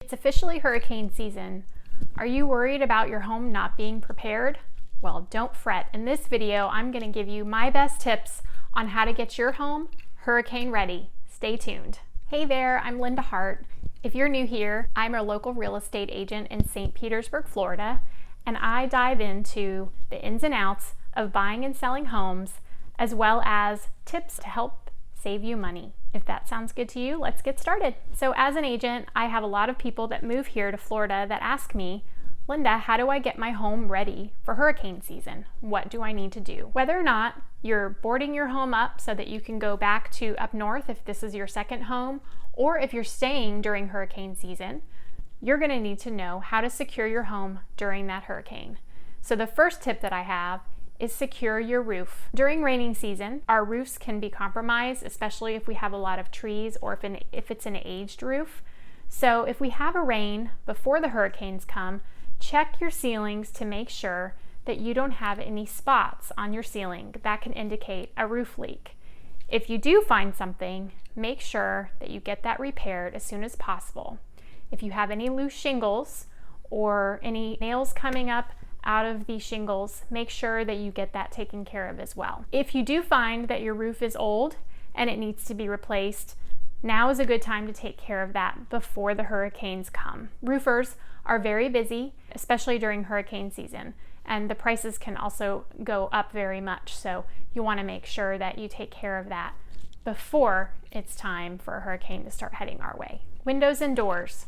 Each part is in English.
It's officially hurricane season. Are you worried about your home not being prepared? Well, don't fret. In this video, I'm going to give you my best tips on how to get your home hurricane ready. Stay tuned. Hey there, I'm Linda Hart. If you're new here, I'm a local real estate agent in St. Petersburg, Florida, and I dive into the ins and outs of buying and selling homes, as well as tips to help save you money. If that sounds good to you, let's get started. So as an agent, I have a lot of people that move here to Florida that ask me, Linda, how do I get my home ready for hurricane season? What do I need to do? Whether or not you're boarding your home up so that you can go back to up north if this is your second home, or if you're staying during hurricane season, you're going to need to know how to secure your home during that hurricane. So the first tip that I have is secure your roof. During raining season, our roofs can be compromised, especially if we have a lot of trees or if it's an aged roof. So if we have a rain before the hurricanes come, check your ceilings to make sure that you don't have any spots on your ceiling that can indicate a roof leak. If you do find something, make sure that you get that repaired as soon as possible. If you have any loose shingles or any nails coming up out of the shingles, make sure that you get that taken care of as well. If you do find that your roof is old and it needs to be replaced, now is a good time to take care of that before the hurricanes come. Roofers are very busy, especially during hurricane season, and the prices can also go up very much, so you want to make sure that you take care of that before it's time for a hurricane to start heading our way. Windows and doors.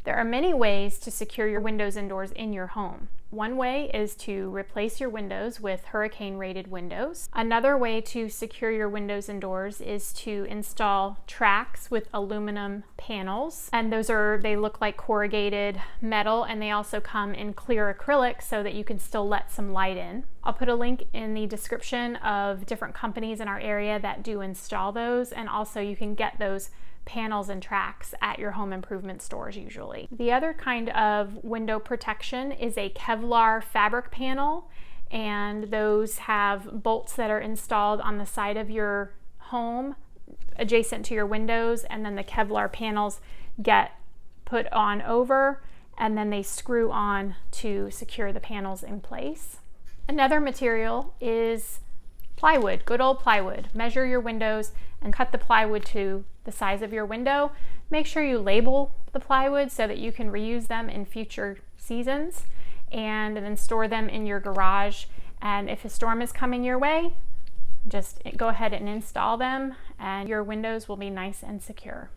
There are many ways to secure your windows and doors in your home. One way is to replace your windows with hurricane-rated windows. Another way to secure your windows and doors is to install tracks with aluminum panels. And they look like corrugated metal, and they also come in clear acrylic so that you can still let some light in. I'll put a link in the description of different companies in our area that do install those, and also you can get those panels and tracks at your home improvement stores usually. The other kind of window protection is a Kevlar fabric panel, and those have bolts that are installed on the side of your home adjacent to your windows, and then the Kevlar panels get put on over and then they screw on to secure the panels in place. Another material is plywood, good old plywood. Measure your windows and cut the plywood to the size of your window. Make sure you label the plywood so that you can reuse them in future seasons, and then store them in your garage. And if a storm is coming your way, just go ahead and install them and your windows will be nice and secure.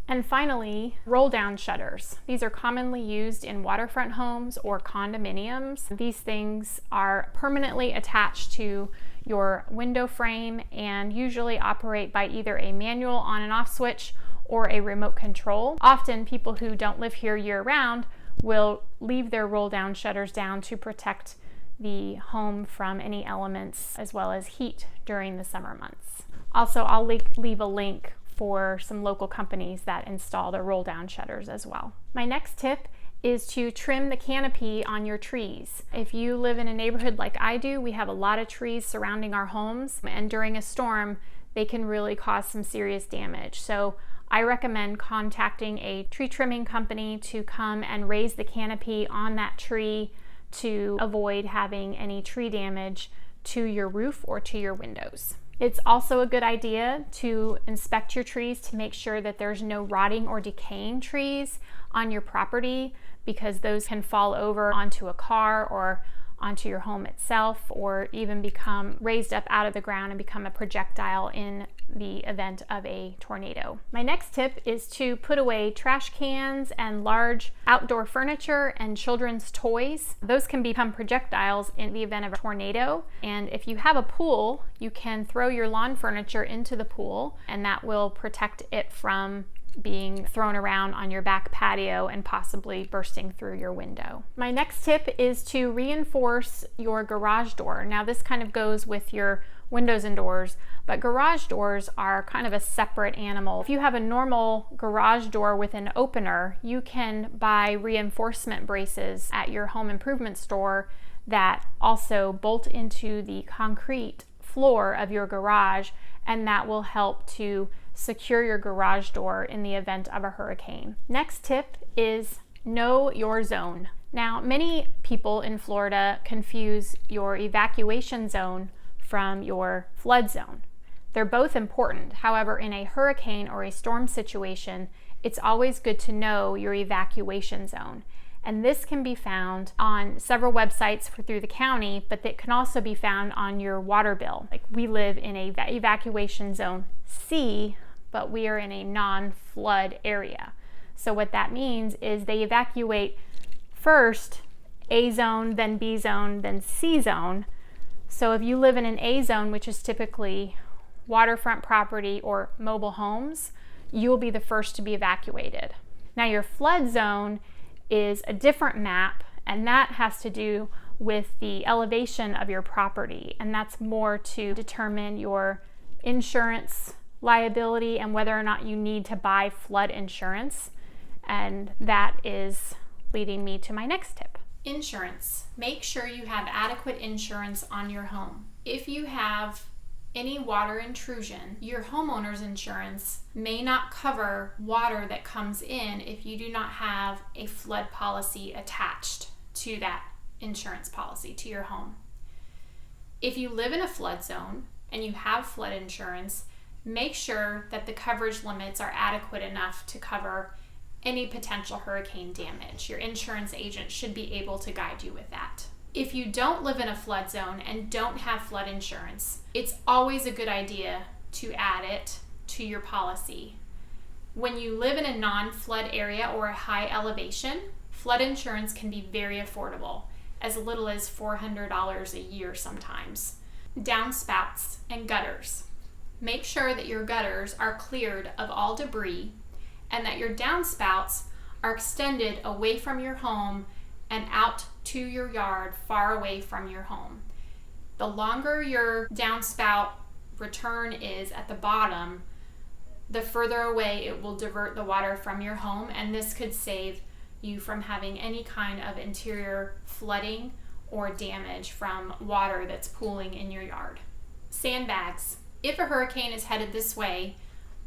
And finally, roll down shutters. These are commonly used in waterfront homes or condominiums. These things are permanently attached to your window frame and usually operate by either a manual on and off switch or a remote control. Often people who don't live here year round will leave their roll down shutters down to protect the home from any elements as well as heat during the summer months. Also, I'll leave a link for some local companies that install the roll down shutters as well. My next tip is to trim the canopy on your trees. If you live in a neighborhood like I do, we have a lot of trees surrounding our homes, and during a storm, they can really cause some serious damage. So I recommend contacting a tree trimming company to come and raise the canopy on that tree to avoid having any tree damage to your roof or to your windows. It's also a good idea to inspect your trees to make sure that there's no rotting or decaying trees on your property, because those can fall over onto a car or onto your home itself, or even become raised up out of the ground and become a projectile in the event of a tornado. My next tip is to put away trash cans and large outdoor furniture and children's toys. Those can become projectiles in the event of a tornado. And if you have a pool, you can throw your lawn furniture into the pool, and that will protect it from being thrown around on your back patio and possibly bursting through your window. My next tip is to reinforce your garage door. Now this kind of goes with your windows and doors, but garage doors are kind of a separate animal. If you have a normal garage door with an opener, you can buy reinforcement braces at your home improvement store that also bolt into the concrete floor of your garage, and that will help to secure your garage door in the event of a hurricane. Next tip is know your zone. Now, many people in Florida confuse your evacuation zone from your flood zone. They're both important. However, in a hurricane or a storm situation, it's always good to know your evacuation zone. And this can be found on several websites through the county, but it can also be found on your water bill. Like, we live in a evacuation zone C, but we are in a non-flood area. So what that means is they evacuate first A zone, then B zone, then C zone. So if you live in an A zone, which is typically waterfront property or mobile homes, you will be the first to be evacuated. Now, your flood zone is a different map, and that has to do with the elevation of your property, and that's more to determine your insurance liability and whether or not you need to buy flood insurance. And that is leading me to my next tip. Insurance. Make sure you have adequate insurance on your home. If you have any water intrusion, your homeowner's insurance may not cover water that comes in if you do not have a flood policy attached to that insurance policy to your home. If you live in a flood zone and you have flood insurance, make sure that the coverage limits are adequate enough to cover any potential hurricane damage. Your insurance agent should be able to guide you with that. If you don't live in a flood zone and don't have flood insurance, it's always a good idea to add it to your policy. When you live in a non-flood area or a high elevation, flood insurance can be very affordable, as little as $400 a year sometimes. Downspouts and gutters. Make sure that your gutters are cleared of all debris and that your downspouts are extended away from your home and out to your yard, far away from your home. The longer your downspout return is at the bottom, the further away it will divert the water from your home, and this could save you from having any kind of interior flooding or damage from water that's pooling in your yard. Sandbags. If a hurricane is headed this way,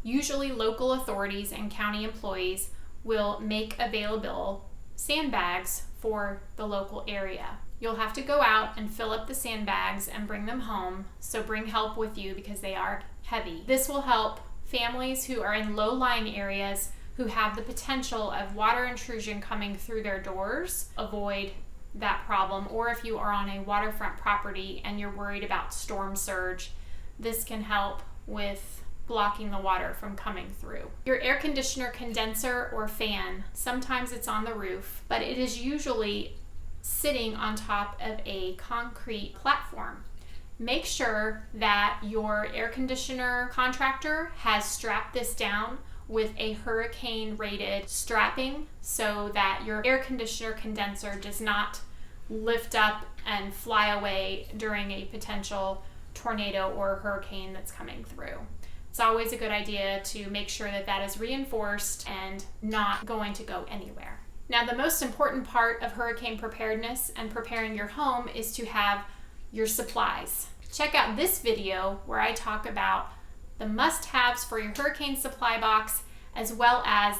usually local authorities and county employees will make available sandbags for the local area. You'll have to go out and fill up the sandbags and bring them home, so bring help with you because they are heavy. This will help families who are in low-lying areas who have the potential of water intrusion coming through their doors avoid that problem, or if you are on a waterfront property and you're worried about storm surge, this can help with blocking the water from coming through. Your air conditioner condenser or fan, sometimes it's on the roof, but it is usually sitting on top of a concrete platform. Make sure that your air conditioner contractor has strapped this down with a hurricane rated strapping so that your air conditioner condenser does not lift up and fly away during a potential tornado or hurricane that's coming through. It's always a good idea to make sure that that is reinforced and not going to go anywhere. Now, the most important part of hurricane preparedness and preparing your home is to have your supplies. Check out this video where I talk about the must-haves for your hurricane supply box, as well as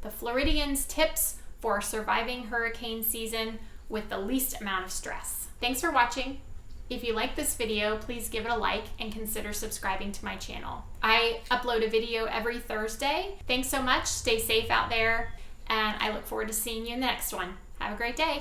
the Floridians' tips for surviving hurricane season with the least amount of stress. Thanks for watching. If you like this video, please give it a like and consider subscribing to my channel. I upload a video every Thursday. Thanks so much. Stay safe out there, and I look forward to seeing you in the next one. Have a great day.